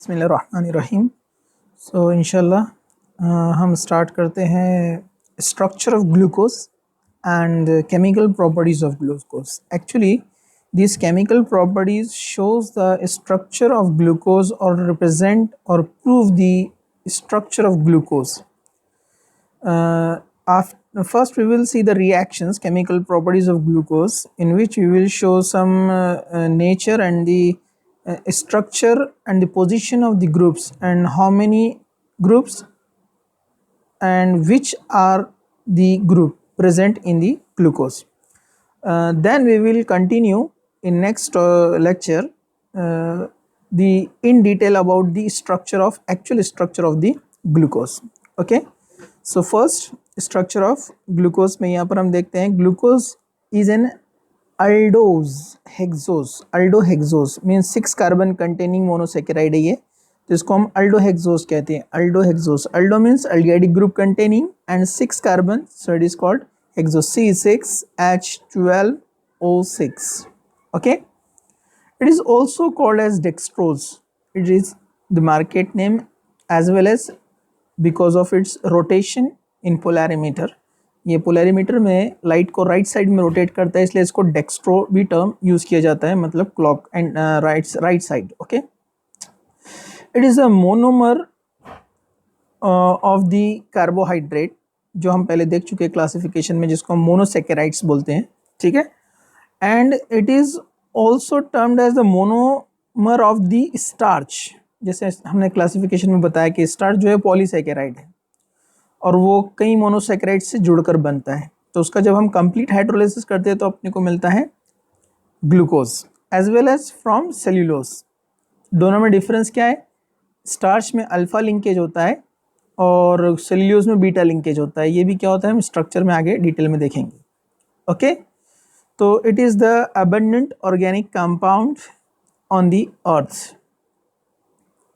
बिस्मिल्लाहिर्रहमानिर्रहीम। सो इंशाल्लाह हम स्टार्ट करते हैं structure of glucose and chemical properties of glucose. Actually these chemical properties shows the structure of glucose or represent or prove the structure of glucose. First we will see the reactions, chemical properties of glucose, in which we will show some nature and the structure and the position of the groups and how many groups and which are the group present in the glucose. Then we will continue in next lecture the in detail about the structure of actual structure of the glucose. Okay, so first structure of glucose में यहाँ पर हम देखते हैं glucose is an aldose hexose. Aldohexose means 6 carbon containing monosaccharide है ये, तो इसको हम aldohexose कहते हैं. Aldohexose, aldo means aldehydic group containing and 6 carbon, so it is called hexose. C6H12O6. Okay, it is also called as dextrose. It is the market name as well as because of its rotation in polarimeter. ये polarimeter में light को right side में rotate करता है, इसलिए इसको dextro भी term use किया जाता है, मतलब clock and right side. Okay, it is a monomer of the carbohydrate, जो हम पहले देख चुके हैं क्लासिफिकेशन में, जिसको हम मोनोसेकेराइड्स बोलते हैं. ठीक है, and it is also termed as the monomer of the starch. जैसे हमने क्लासिफिकेशन में बताया कि स्टार्च जो है पॉलीसेकेराइड है और वो कई मोनोसेकेराइड से जुड़कर बनता है, तो उसका जब हम कंप्लीट हाइड्रोलाइसिस करते हैं तो अपने को मिलता है glucose as well as from cellulose. दोनों में डिफरेंस क्या है? स्टार्च में अल्फा लिंकेज होता है और सेल्यूलोज में बीटा लिंकेज होता है. ये भी क्या होता है हम स्ट्रक्चर में आगे डिटेल में देखेंगे. ओके, तो it is the abundant organic compound on the earth.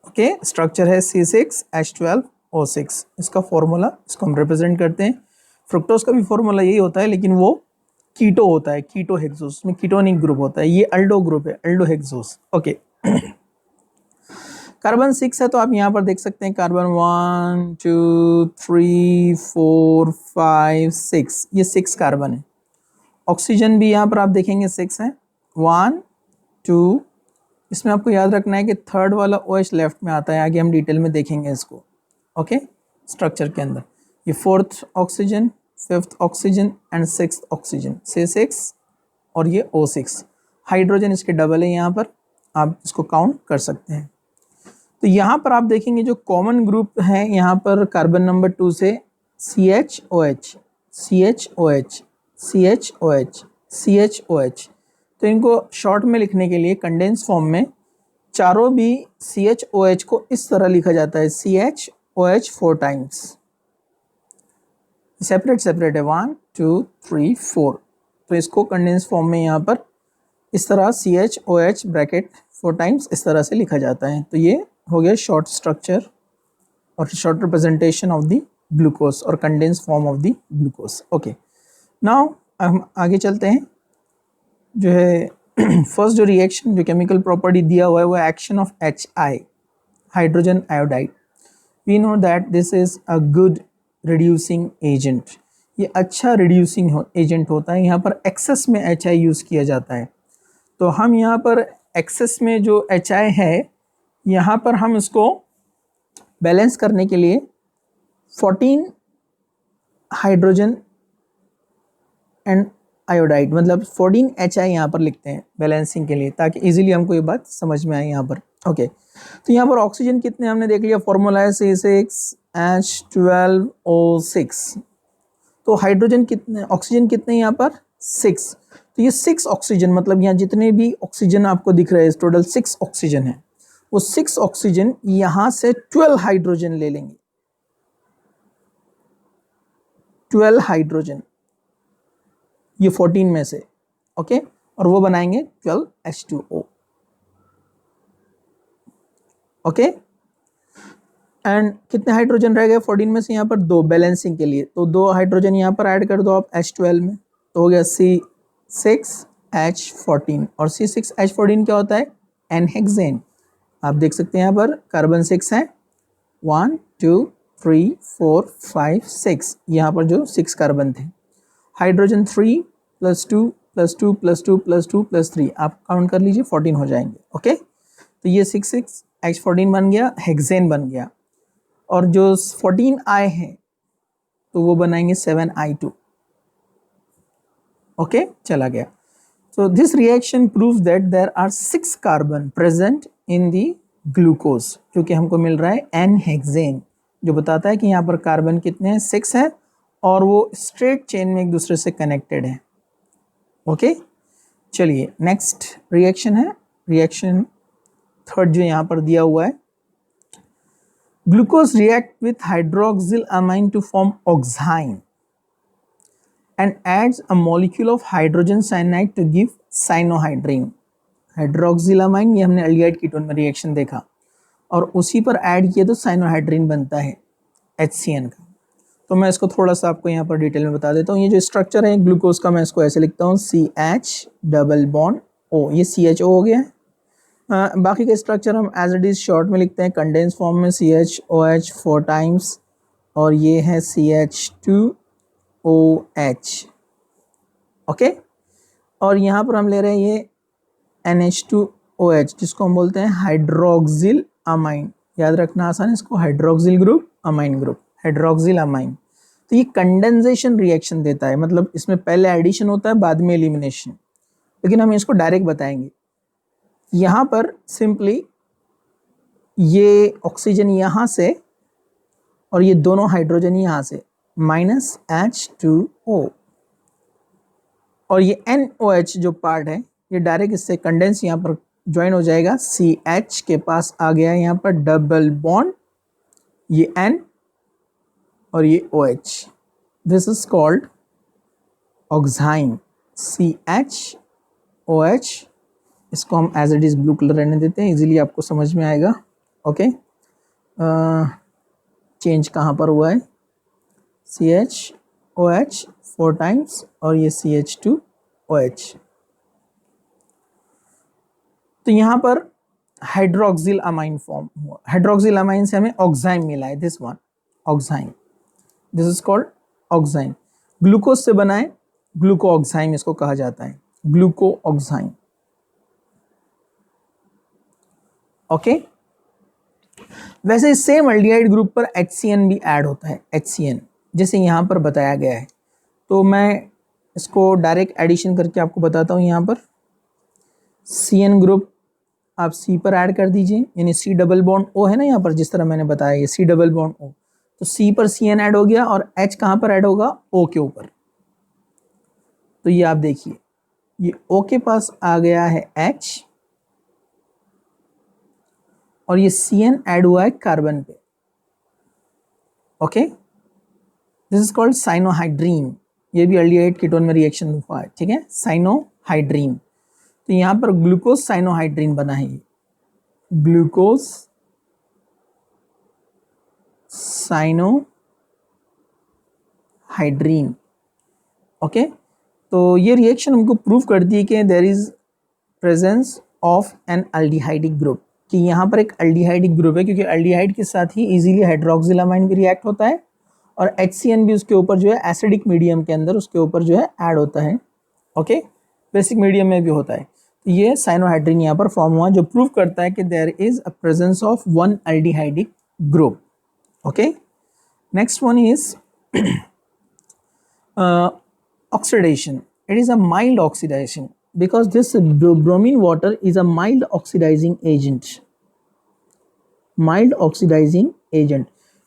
Okay, structure है C6H12O6. इसका फॉर्मूला, इसको हम रिप्रेजेंट करते हैं. फ्रुक्टोज का भी फॉर्मूला यही होता है, लेकिन वो कीटो होता है, कीटो हेक्सोस में कीटोनिक ग्रुप होता है. ये अल्डो ग्रुप है, अल्डो हेक्सोस. ओके, कार्बन 6 है, तो आप यहाँ पर देख सकते हैं कार्बन 1 2 3 4 5 6, ये 6 कार्बन है. ऑक्सीजन भी यहाँ पर आप देखेंगे 6 है, 1 2. इसमें आपको याद रखना है कि थर्ड वाला OH लेफ्ट में आता है, आगे हम डिटेल में देखेंगे इसको. ओके, स्ट्रक्चर के अंदर ये 4th oxygen, 5th oxygen and 6th oxygen, C6 और ये O6. हाइड्रोजन इसके डबल है, यहाँ पर आप इसको काउंट कर सकते हैं. तो यहाँ पर आप देखेंगे जो कॉमन ग्रुप है यहाँ पर कार्बन नंबर 2 से CHOH, CHOH, CHOH, CHOH. तो इनको शॉर्ट में लिखने के लिए कंडेंस फॉर्म में चारों भी CHOH को इस तरह लिखा जाता है, CHOH 4 टाइम्स. सेपरेट है 1 2 3 4. तो इसको कंडेंस फॉर्म में यहाँ पर इस तरह CHOH ब्रैकेट 4 टाइम्स इस तरह से लिखा जाता है. तो ये हो गया शॉर्ट स्ट्रक्चर और short representation of the glucose और condense form of the glucose. Okay, now हम आगे चलते हैं. जो है फर्स्ट जो रिएक्शन, जो केमिकल प्रॉपर्टी दिया हुआ है वो action of HI, hydrogen iodide. We know that this is a good reducing agent. ये अच्छा रिड्यूसिंग एजेंट होता है. यहाँ पर एक्सेस में HI यूज़ किया जाता है, तो हम यहाँ पर एक्सेस में जो HI है यहाँ पर हम इसको बैलेंस करने के लिए 14 हाइड्रोजन एंड आयोडाइड, मतलब 14 HI यहाँ पर लिखते हैं बैलेंसिंग के लिए, ताकि इजीली हमको ये बात समझ में आए यहाँ पर. ओके, तो यहाँ पर ऑक्सीजन कितने हमने देख लिया, फॉर्मूला है C6H12O6. तो हाइड्रोजन कितने, ऑक्सीजन कितने यहाँ पर 6. तो ये 6 ऑक्सीजन, मतलब यहाँ जितने भी ऑक्सीजन आपको दिख रहे हैं टोटल 6 ऑक्सीजन है. वो 6 ऑक्सीजन यहाँ से 12 हाइड्रोजन ले लेंगे, 12 हाइड्रोजन ये 14 में से. ओके, और वो बनाएंगे 12H2O. ओके, एंड कितने हाइड्रोजन रह गए 14 में से यहाँ पर 2 बैलेंसिंग के लिए, तो 2 हाइड्रोजन यहाँ पर ऐड कर दो आप H12 में, तो हो गया C6H14. और C6H14 क्या होता है? एनहेक्सेन. आप देख सकते हैं यहाँ पर कार्बन 6 है, 1 2 3 4 5 6, यहाँ पर जो 6 कार्बन थे। हाइड्रोजन 3 + 2 + 2 + 2 + 2 + 3, आप काउंट कर लीजिए 14 हो जाएंगे। ओके, तो ये 6 H14 बन गया, हेक्सेन बन गया। और जो 14 आए हैं तो वो बनाएंगे 7I2। ओके, चला गया। So this reaction proves that there are 6 carbon present in the glucose, क्योंकि हमको मिल रहा है N-हेक्सेन, जो बताता है कि यहाँ पर कार्बन कितने हैं, 6 है, और वो स्ट्रेट चेन में एक दूसरे से कनेक्टेड है। ओके, चलिए नेक्स्ट रिएक्शन है, रिएक्शन थर्ड जो यहाँ पर दिया हुआ है। Glucose react with hydroxyl amine to form oxime and adds a molecule of hydrogen cyanide to give cyanohydrine। हाइड्रोक्सिलामाइन ये हमने एल्डिहाइड कीटोन में रिएक्शन देखा, और उसी पर ऐड किया तो साइनोहाइड्रिन बनता है HCN का। तो मैं इसको थोड़ा सा आपको यहाँ पर डिटेल में बता देता हूँ। ये जो स्ट्रक्चर है ग्लूकोज का, मैं इसको ऐसे लिखता हूँ CH डबल बॉन्ड O, ये CHO हो गया है। बाकी का स्ट्रक्चर हम एज इट इज़ शॉर्ट में लिखते हैं, कंडेंस फॉर्म में CHOH 4 टाइम्स, और ये है CH2OH। ओके, और यहाँ पर हम ले रहे हैं ये NH2OH, जिसको हम बोलते हैं हाइड्रोक्सिल अमाइन। याद रखना आसान है इसको, hydroxyl group, amine group, hydroxyl amine. तो ये कंडेंसेशन रिएक्शन देता है, मतलब इसमें पहले एडिशन होता है बाद में एलिमिनेशन, लेकिन हम इसको डायरेक्ट बताएंगे। यहाँ पर सिंपली ये ऑक्सीजन यहाँ से और ये दोनों हाइड्रोजन यहाँ से, -H2O, और ये NOH जो पार्ट है ये डायरेक्ट इससे कंडेंस यहाँ पर ज्वाइन हो जाएगा, CH के पास आ गया यहाँ पर डबल बॉन्ड, ये N और ये OH, this is called oxime, CHOH। इसको हम as it is blue colour रहने देते हैं, इजीली आपको समझ में आएगा। ओके, चेंज कहाँ पर हुआ है, CHOH 4 टाइम्स और ये CH2OH। तो यहाँ पर हाइड्रोक्सिल अमाइन फॉर्म हुआ, हाइड्रोक्सिल अमाइन से हमें ऑक्साइन मिला है, this one oxime, this is called oxime. Glucose से बना है, ग्लूकोऑक्साइन इसको कहा जाता है, ग्लूकोऑक्साइन। ओके, वैसे सेम एल्डिहाइड ग्रुप पर HCN भी ऐड होता है, HCN जैसे यहाँ पर बताया गया है। तो मैं इसको डायरेक्ट एडिशन करके आपको बताता हूँ। यहाँ पर CN ग्रुप आप C पर ऐड कर दीजिए, यानी C डबल बॉन्ड O है ना यहाँ पर, जिस तरह मैंने बताया ये C डबल बॉन्ड O, तो C पर CN ऐड हो गया, और H कहाँ पर ऐड होगा, O के ऊपर। तो ये आप देखिए, ये O के पास आ गया है H, और ये CN ऐड हुआ है कार्बन पे। Okay, this is called cyanohydrin, ये भी एल्डिहाइड कीटोन में रिएक्शन हुआ है, ठीक है, साइनोहाइड्रीन। तो यहाँ पर ग्लूकोज साइनोहाइड्रीन बना है, ग्लूकोज साइनोहाइड्रीन। ओके, तो ये रिएक्शन हमको प्रूव करती है कि there is presence of an aldehydic group, कि यहाँ पर एक एल्डिहाइडिक ग्रुप है, क्योंकि एल्डिहाइड के साथ ही इजीली हाइड्रोक्सिलामाइन भी रिएक्ट होता है, और HCN भी उसके ऊपर जो है एसिडिक मीडियम के अंदर उसके ऊपर जो है ऐड होता है। ओके, बेसिक मीडियम में भी होता है। तो ये साइनोहाइड्रीन यहाँ पर फॉर्म हुआ, जो प्रूव करता है कि there is a presence of one aldehydic group. Okay, next one is oxidation. It is a mild oxidation because this bromine water is a mild oxidizing agent. Mild oxidizing agent.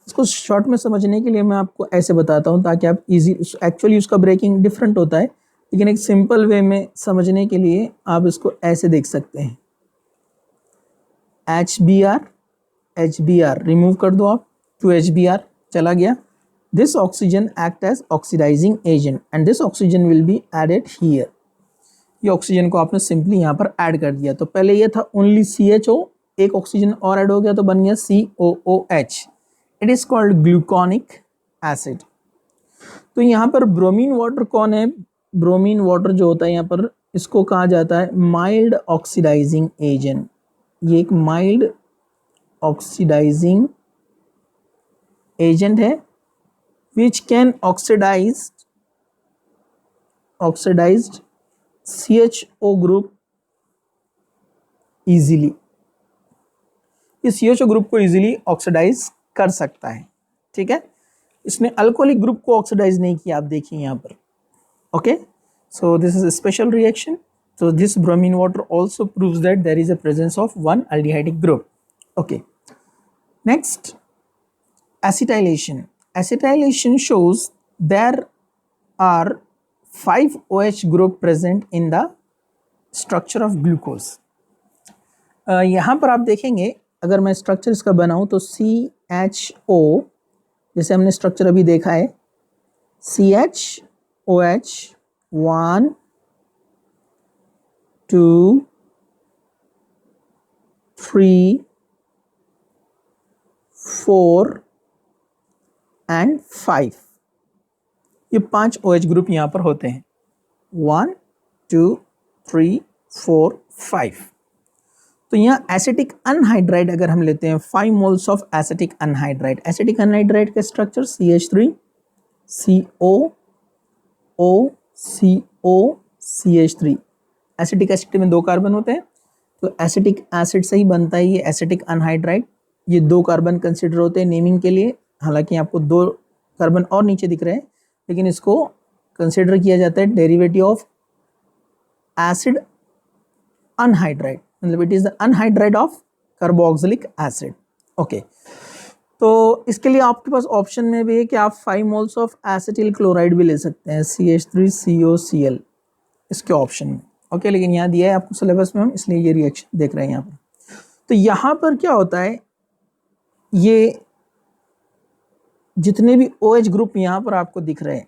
इसको short में समझने के लिए मैं आपको ऐसे बताता हूँ ताकि आप इजी, एक्चुअली उसका ब्रेकिंग डिफरेंट होता है, लेकिन एक सिंपल वे में समझने के लिए आप इसको ऐसे देख सकते हैं। HBr रिमूव कर दो आप, 2HBr चला गया। This oxygen act as oxidizing agent and this oxygen will be added here. ये ऑक्सीजन को आपने सिंपली यहाँ पर ऐड कर दिया। तो पहले ये था ओनली CHO, एक ऑक्सीजन और ऐड हो गया तो बन गया COOH। It is called gluconic acid. तो यहाँ पर ब्रोमीन वाटर कौन है? ब्रोमीन वाटर जो होता है यहाँ पर, इसको कहा जाता है माइल्ड ऑक्सीडाइजिंग एजेंट। ये एक माइल्ड ऑक्सीडाइजिंग एजेंट है which can oxidized CHO group easily, ये CHO ग्रुप को इजीली ऑक्सीडाइज कर सकता है, ठीक है। इसने अल्कोहलिक ग्रुप को ऑक्सीडाइज नहीं किया, आप देखिए यहाँ पर, okay. So this is a special reaction. So this bromine water also proves that there is a presence of one aldehydic group. Okay. Next, acetylation. Acetylation shows there are 5 OH group present in the structure of glucose. यहाँ पर आप देखेंगे, अगर मैं structure इसका बनाऊँ तो CHO, जैसे हमने स्ट्रक्चर अभी देखा है, CHOH 1 2 3 4 एंड 5, ये 5 OH ग्रुप यहाँ पर होते हैं, 1 2 3 4 5। तो यहाँ एसिटिक अनहाइड्राइड अगर हम लेते हैं, 5 moles of acetic anhydride, acetic anhydride का structure CH3 CO O CO CH3, acetic acid में 2 कार्बन होते हैं, तो एसिटिक एसिड से ही बनता है ये एसिटिक अनहाइड्राइड। ये 2 कार्बन कंसिडर होते हैं नेमिंग के लिए, हालांकि आपको 2 कार्बन और नीचे दिख रहे हैं, लेकिन इसको कंसिडर किया जाता है डेरिवेटिव ऑफ एसिड अनहाइड्राइड, मतलब it is the anhydride of carboxylic acid, okay. तो इसके लिए आपके पास ऑप्शन में भी है कि आप 5 मोल्स ऑफ एसिटिल क्लोराइड भी ले सकते हैं, CH3COCl इसके ऑप्शन में, ओके। लेकिन यहाँ दिया है आपको सिलेबस में, हम इसलिए ये रिएक्शन देख रहे हैं यहाँ पर। तो यहाँ पर क्या होता है, ये जितने भी OH ग्रुप यहाँ पर आपको दिख रहे हैं,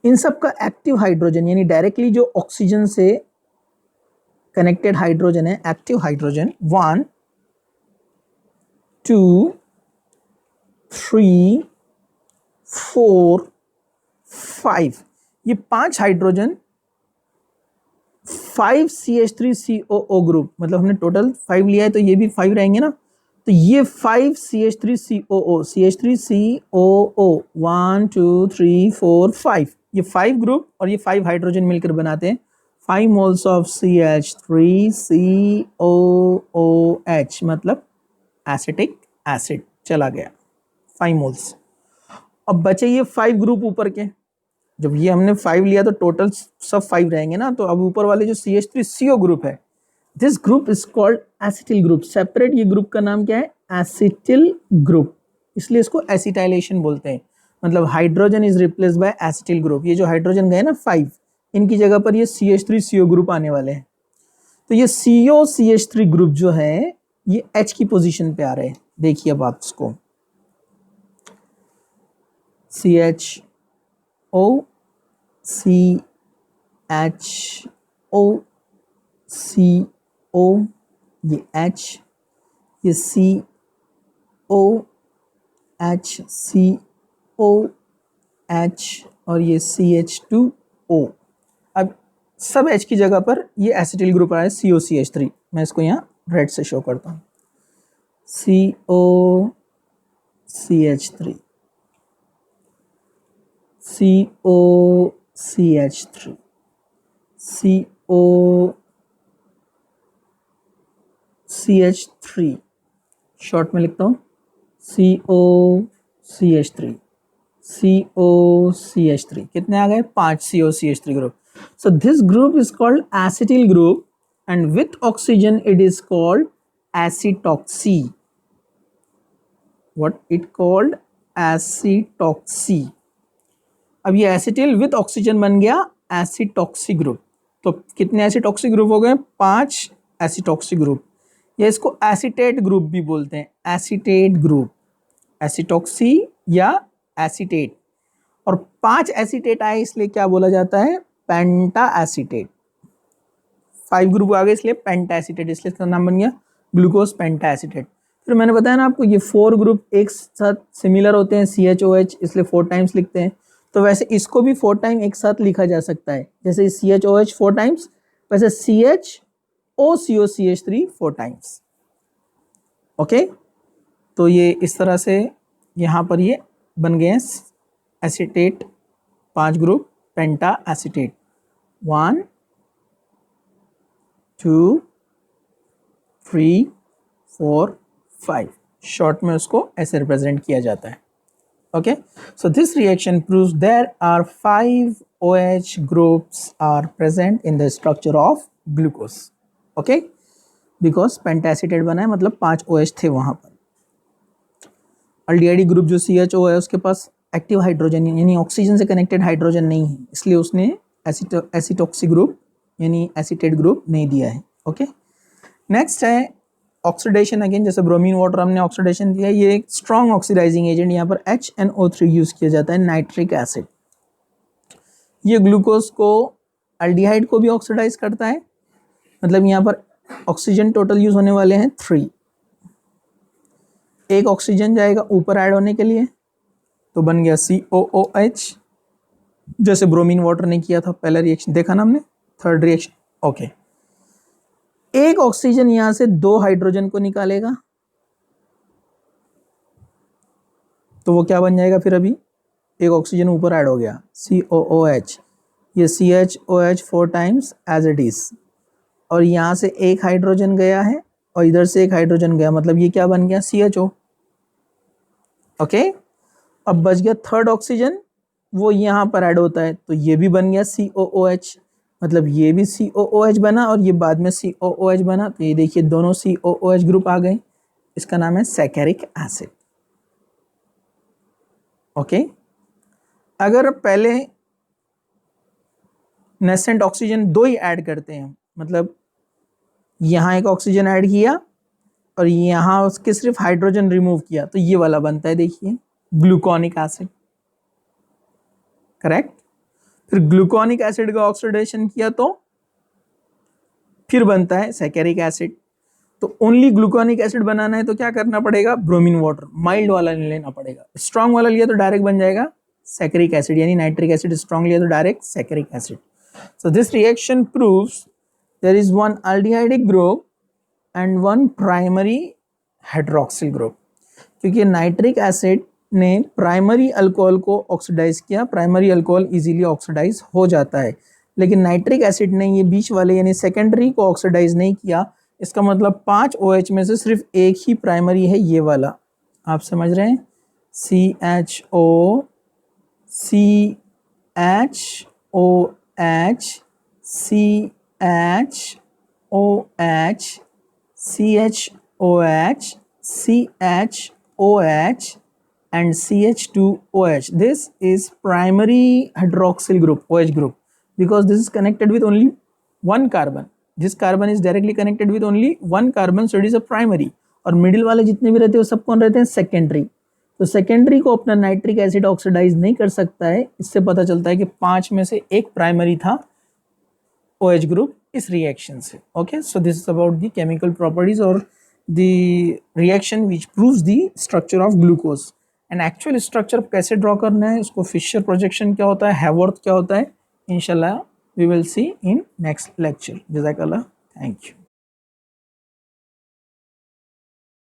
इन सब का एक्टिव हाइड्रोजन, यानी डायरेक्टली जो ऑक्सीजन से कनेक्टेड हाइड्रोजन है, एक्टिव हाइड्रोजन 1 2 3 4 5, ये 5 हाइड्रोजन 5 CH3COO ग्रुप, मतलब हमने टोटल 5 लिया है तो ये भी 5 रहेंगे ना, तो ये 5 CH3COO 1 2 3 4 5, ये 5 ग्रुप और ये 5 हाइड्रोजन मिलकर बनाते हैं 5 मोल्स ऑफ CH3COOH, मतलब एसिटिक एसिड चला गया 5 मोल्स। अब बचे ये 5 ग्रुप ऊपर के, जब ये हमने 5 लिया तो टोटल सब 5 रहेंगे ना, तो अब ऊपर वाले जो CH3CO ग्रुप है, this group is called acetyl group, separate ये ग्रुप का नाम क्या है, एसिटिल ग्रुप, इसलिए इसको एसिटाइलेशन बोलते हैं, मतलब hydrogen is replaced by acetyl group. ये जो हाइड्रोजन गए ना 5, इनकी जगह पर ये CH3CO ग्रुप आने वाले हैं, तो ये COCH3 ग्रुप जो है ये H की पोजीशन पे आ रहे हैं। देखिए अब आप इसको CHO CHO CO, ये H, ये COH COH और ये CH2O। अब सब H की जगह पर ये एसिटिल ग्रुप आया है COCH3, मैं इसको यहाँ रेड से शो करता हूँ, COCH3 COCH3 COCH3, शॉर्ट में लिखता हूँ COCH3 COCH3, कितने आ गए, 5 COCH3 group. So this group is called acetyl group and with oxygen it is called acetoxy. What it called, acetoxy। अब ये एसिटिल विद ऑक्सीजन बन गया एसिटॉक्सी ग्रुप। तो कितने एसिटॉक्सी ग्रुप हो गए, 5 एसिटॉक्सी ग्रुप, या इसको एसिटेट ग्रुप भी बोलते हैं, एसिटेट ग्रुप, एसिटॉक्सी या एसिटेट, और 5 एसिटेट आए इसलिए क्या बोला जाता है, पेंटा एसिटेट। 5 ग्रुप आ गए इसलिए पेंटा एसिटेट, इसलिए इसका नाम बन गया ग्लूकोज पेंटा एसिटेट। फिर मैंने बताया ना आपको, ये 4 ग्रुप एक साथ सिमिलर होते हैं, CHOH इसलिए 4 टाइम्स लिखते हैं, तो वैसे इसको भी 4 टाइम एक साथ लिखा जा सकता है, जैसे CHOH 4 टाइम्स, वैसे CHOCOCH3 4 टाइम्स, ओके। तो ये इस तरह से यहाँ पर ये बन गए हैं एसीटेट 5 ग्रुप पेंटा एसीटेट 1 2 3 4 5 शॉर्ट में उसको ऐसे रिप्रेजेंट किया जाता है. Okay, so this reaction proves there are 5 OH groups are present in the structure of glucose. Okay, because pentacetate बना है मतलब 5 OH थे वहाँ पर. अल्डिहाइड ग्रुप जो CHO है उसके पास एक्टिव हाइड्रोजन यानी ऑक्सीजन से कनेक्टेड हाइड्रोजन नहीं है, इसलिए उसने एसिटॉक्सी ग्रुप यानी एसीटेट ग्रुप नहीं दिया है. ओके, नेक्स्ट है ऑक्सीडेशन. अगेन जैसे ब्रोमीन वाटर हमने ऑक्सीडेशन दिया, ये एक स्ट्रॉन्ग ऑक्सीडाइजिंग एजेंट, यहाँ पर HNO3 यूज किया जाता है, नाइट्रिक एसिड. ये ग्लूकोज को अल्डिहाइड को भी ऑक्सीडाइज करता है, मतलब यहाँ पर ऑक्सीजन टोटल यूज होने वाले हैं 3. एक ऑक्सीजन जाएगा ऊपर ऐड होने के लिए तो बन गया COOH, जैसे ब्रोमीन वाटर ने किया था पहला रिएक्शन देखा ना हमने, थर्ड रिएक्शन. ओके, एक ऑक्सीजन यहां से 2 हाइड्रोजन को निकालेगा तो वो क्या बन जाएगा, फिर अभी एक ऑक्सीजन ऊपर ऐड हो गया COOH, ये CHOH 4 times as it is, और यहाँ से एक हाइड्रोजन गया है और इधर से एक हाइड्रोजन गया, मतलब ये क्या बन गया CHO. ओके, अब बच गया थर्ड ऑक्सीजन, वो यहाँ पर ऐड होता है तो ये भी बन गया COOH, मतलब ये भी COOH बना और ये बाद में COOH बना, तो ये देखिए दोनों COOH ग्रुप आ गए, इसका नाम है सैकेरिक एसिड. ओके, अगर पहले नेसेंट ऑक्सीजन 2 ही ऐड करते हैं, मतलब यहाँ एक ऑक्सीजन ऐड किया और यहाँ उसके सिर्फ हाइड्रोजन रिमूव किया, तो ये वाला बनता है देखिए ग्लूकोनिक एसिड. करेक्ट. फिर ग्लूकोनिक एसिड का ऑक्सीडेशन किया तो फिर बनता है सैकेरिक एसिड. तो ओनली ग्लूकोनिक एसिड बनाना है तो क्या करना पड़ेगा, ब्रोमीन वाटर माइल्ड वाला नहीं लेना पड़ेगा. स्ट्रॉन्ग वाला लिया तो डायरेक्ट बन जाएगा सैकेरिक एसिड, यानी नाइट्रिक एसिड स्ट्रॉन्ग लिया तो direct saccharic acid. So this reaction proves there is one aldehydic group and one primary hydroxyl group, क्योंकि नाइट्रिक एसिड ने प्राइमरी अल्कोहल को ऑक्सीडाइज किया, प्राइमरी अल्कोहल इजीली ऑक्सीडाइज हो जाता है, लेकिन नाइट्रिक एसिड ने ये बीच वाले यानी सेकेंडरी को ऑक्सीडाइज नहीं किया. इसका मतलब 5 OH में से सिर्फ एक ही प्राइमरी है, ये वाला, आप समझ रहे हैं, CHO CHOH CHOH CHOH CHOH and CH2OH. This is primary hydroxyl group, OH group, because this is connected with only one carbon. This carbon is directly connected with only one carbon, so it is a primary. और middle वाले जितने भी रहते हैं वो सब कौन रहते हैं, सेकेंडरी. तो सेकेंडरी को अपना नाइट्रिक एसिड ऑक्सीडाइज नहीं कर सकता है, इससे पता चलता है कि 5 में से एक प्राइमरी था OH ग्रुप इस रिएक्शन से. Okay, so this is about the chemical properties और the reaction which proves the structure of glucose. And actual structure कैसे ड्रॉ करना है, उसको फिशर प्रोजेक्शन क्या होता है, हैवर्थ क्या होता है, इंशाल्लाह we will see in next lecture. जज़ाकल्लाह, थैंक यू.